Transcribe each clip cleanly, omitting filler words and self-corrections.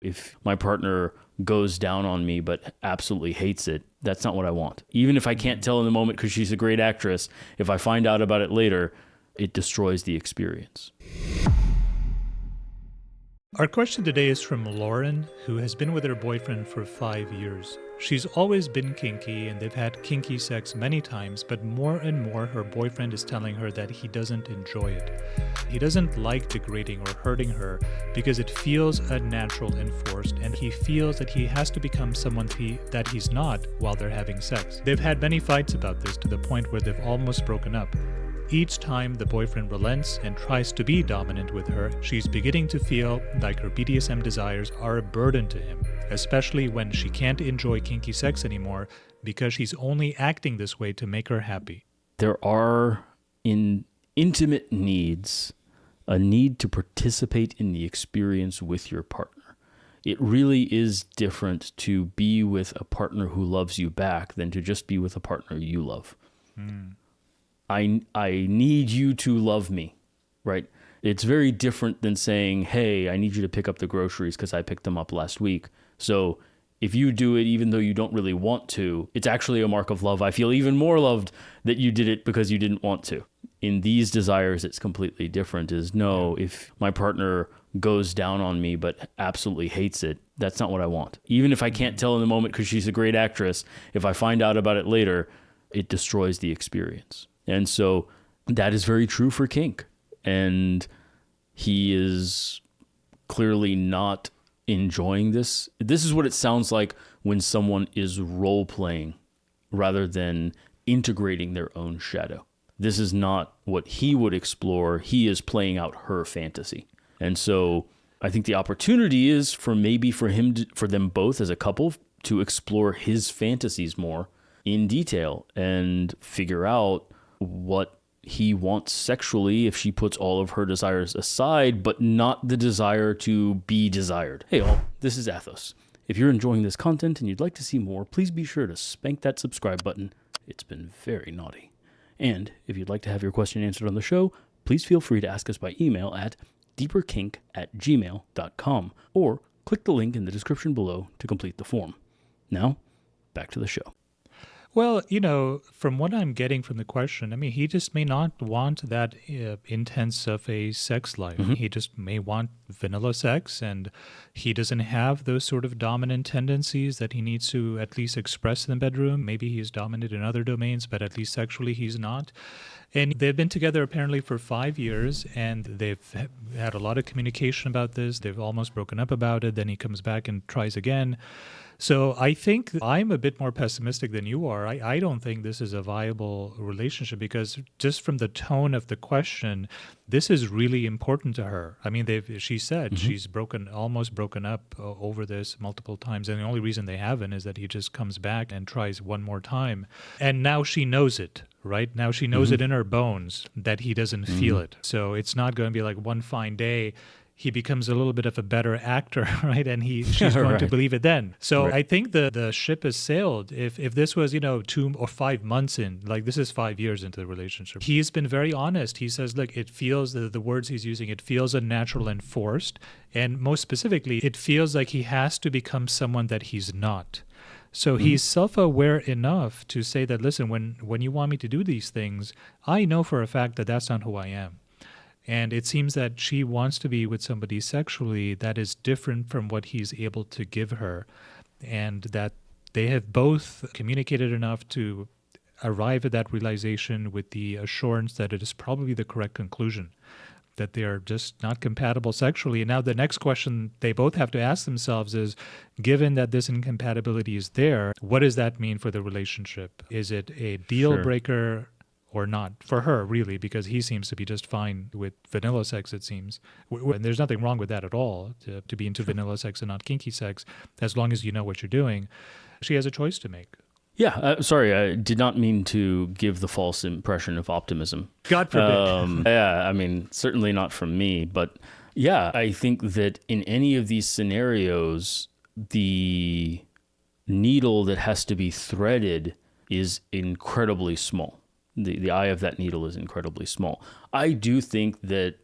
If my partner goes down on me but absolutely hates it, that's not what I want. Even if I can't tell in the moment because she's a great actress, if I find out about it later, it destroys the experience. Our question today is from Lauren, who has been with her boyfriend for 5 years. She's always been kinky and they've had kinky sex many times, but more and more her boyfriend is telling her that he doesn't enjoy it. He doesn't like degrading or hurting her because it feels unnatural and forced, and he feels that he has to become someone that he's not while they're having sex. They've had many fights about this to the point where they've almost broken up. Each time the boyfriend relents and tries to be dominant with her, she's beginning to feel like her BDSM desires are a burden to him, especially when she can't enjoy kinky sex anymore because he's only acting this way to make her happy. There are, in intimate needs, a need to participate in the experience with your partner. It really is different to be with a partner who loves you back than to just be with a partner you love. I need you to love me, right? It's very different than saying, hey, I need you to pick up the groceries because I picked them up last week. So if you do it even though you don't really want to, it's actually a mark of love. I feel even more loved that you did it because you didn't want to. In these desires, it's completely different. No, if my partner goes down on me but absolutely hates it, that's not what I want. Even if I can't tell in the moment because she's a great actress, if I find out about it later, it destroys the experience. And so that is very true for Kink. And he is clearly not enjoying this. This is what it sounds like when someone is role-playing rather than integrating their own shadow. This is not what he would explore. He is playing out her fantasy. And so I think the opportunity is for them both as a couple to explore his fantasies more in detail and figure out what he wants sexually if she puts all of her desires aside, but not the desire to be desired. Hey all, this is Athos. If you're enjoying this content and you'd like to see more, please be sure to spank that subscribe button. It's been very naughty. And if you'd like to have your question answered on the show, please feel free to ask us by email at deeperkink@gmail.com or click the link in the description below to complete the form. Now, back to the show. Well, from what I'm getting from the question, I mean, he just may not want that intense of a sex life. Mm-hmm. He just may want vanilla sex, and he doesn't have those sort of dominant tendencies that he needs to at least express in the bedroom. Maybe he's dominant in other domains, but at least sexually he's not. And they've been together apparently for 5 years, and they've had a lot of communication about this. They've almost broken up about it. Then he comes back and tries again. So I think I'm a bit more pessimistic than you are. I don't think this is a viable relationship because just from the tone of the question, this is really important to her. I mean, she said she's almost broken up over this multiple times. And the only reason they haven't is that he just comes back and tries one more time. And now she knows it, right? Now she knows it in her bones that he doesn't feel it. So it's not going to be like one fine day he becomes a little bit of a better actor, right? And she's going to believe it then. So I think the ship has sailed. If this was, 2 or 5 months in, like this is 5 years into the relationship, he's been very honest. He says, look, it feels, the words he's using, it feels unnatural and forced. And most specifically, it feels like he has to become someone that he's not. So he's self-aware enough to say that, listen, when you want me to do these things, I know for a fact that that's not who I am. And it seems that she wants to be with somebody sexually that is different from what he's able to give her, and that they have both communicated enough to arrive at that realization with the assurance that it is probably the correct conclusion, that they are just not compatible sexually. And now the next question they both have to ask themselves is, given that this incompatibility is there, what does that mean for the relationship? Is it a deal breaker or not? For her, really, because he seems to be just fine with vanilla sex, it seems. And there's nothing wrong with that at all, to be into vanilla sex and not kinky sex, as long as you know what you're doing. She has a choice to make. Yeah, sorry, I did not mean to give the false impression of optimism. God forbid. Yeah, I mean, certainly not from me. But yeah, I think that in any of these scenarios, the needle that has to be threaded is incredibly small. The eye of that needle is incredibly small. I do think that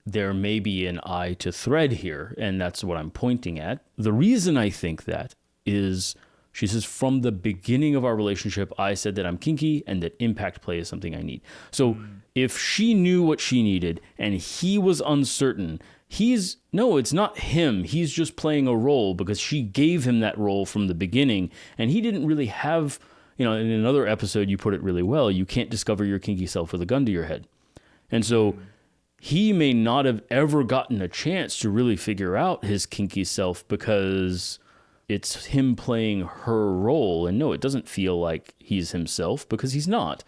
there may be an eye to thread here, and that's what I'm pointing at. The reason I think that is, she says, from the beginning of our relationship, I said that I'm kinky and that impact play is something I need. So if she knew what she needed and he was uncertain, no, it's not him. He's just playing a role because she gave him that role from the beginning, and he didn't really have, in another episode, you put it really well, you can't discover your kinky self with a gun to your head. And so he may not have ever gotten a chance to really figure out his kinky self because it's him playing her role. And no, it doesn't feel like he's himself because he's not.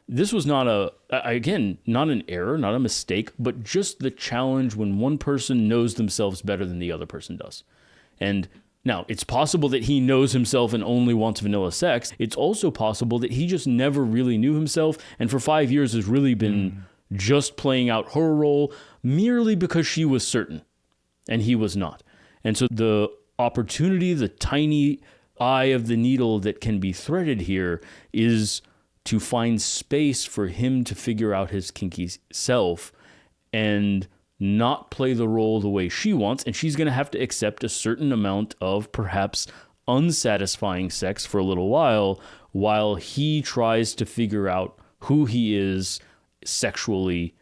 This was not not an error, not a mistake, but just the challenge when one person knows themselves better than the other person does. And now, it's possible that he knows himself and only wants vanilla sex. It's also possible that he just never really knew himself and for 5 years has really been just playing out her role merely because she was certain and he was not. And so the opportunity, the tiny eye of the needle that can be threaded here is to find space for him to figure out his kinky self and not play the role the way she wants. And she's going to have to accept a certain amount of perhaps unsatisfying sex for a little while he tries to figure out who he is sexually,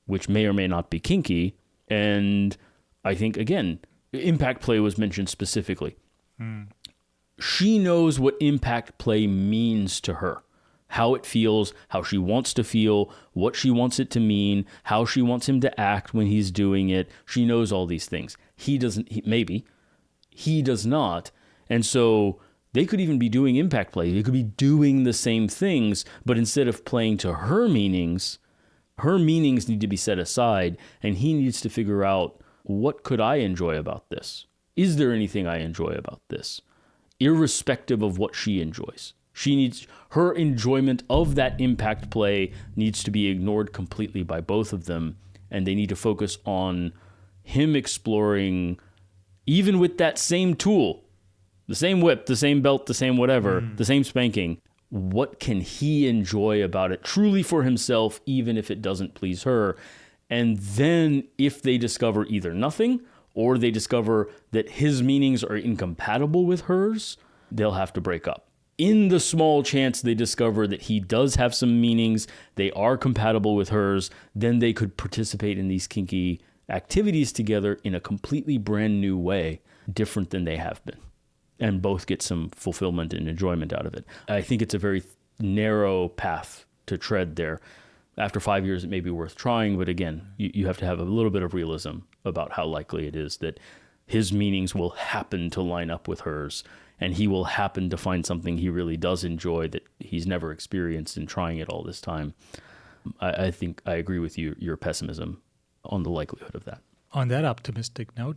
which may or may not be kinky. And I think, again, impact play was mentioned specifically. She knows what impact play means to her. How it feels, how she wants to feel, what she wants it to mean, how she wants him to act when he's doing it. She knows all these things. He doesn't, he does not. And so they could even be doing impact play. They could be doing the same things, but instead of playing to her meanings need to be set aside, and he needs to figure out, what could I enjoy about this? Is there anything I enjoy about this? Irrespective of what she enjoys. Her enjoyment of that impact play needs to be ignored completely by both of them, and they need to focus on him exploring, even with that same tool, the same whip, the same belt, the same whatever, the same spanking, what can he enjoy about it truly for himself, even if it doesn't please her? And then if they discover either nothing or they discover that his meanings are incompatible with hers, they'll have to break up. In the small chance they discover that he does have some meanings, they are compatible with hers, then they could participate in these kinky activities together in a completely brand new way, different than they have been, and both get some fulfillment and enjoyment out of it. I think it's a very narrow path to tread there. After 5 years, it may be worth trying, but again, you have to have a little bit of realism about how likely it is that his meanings will happen to line up with hers, and he will happen to find something he really does enjoy that he's never experienced in trying it all this time. I think I agree with your pessimism on the likelihood of that. On that optimistic note,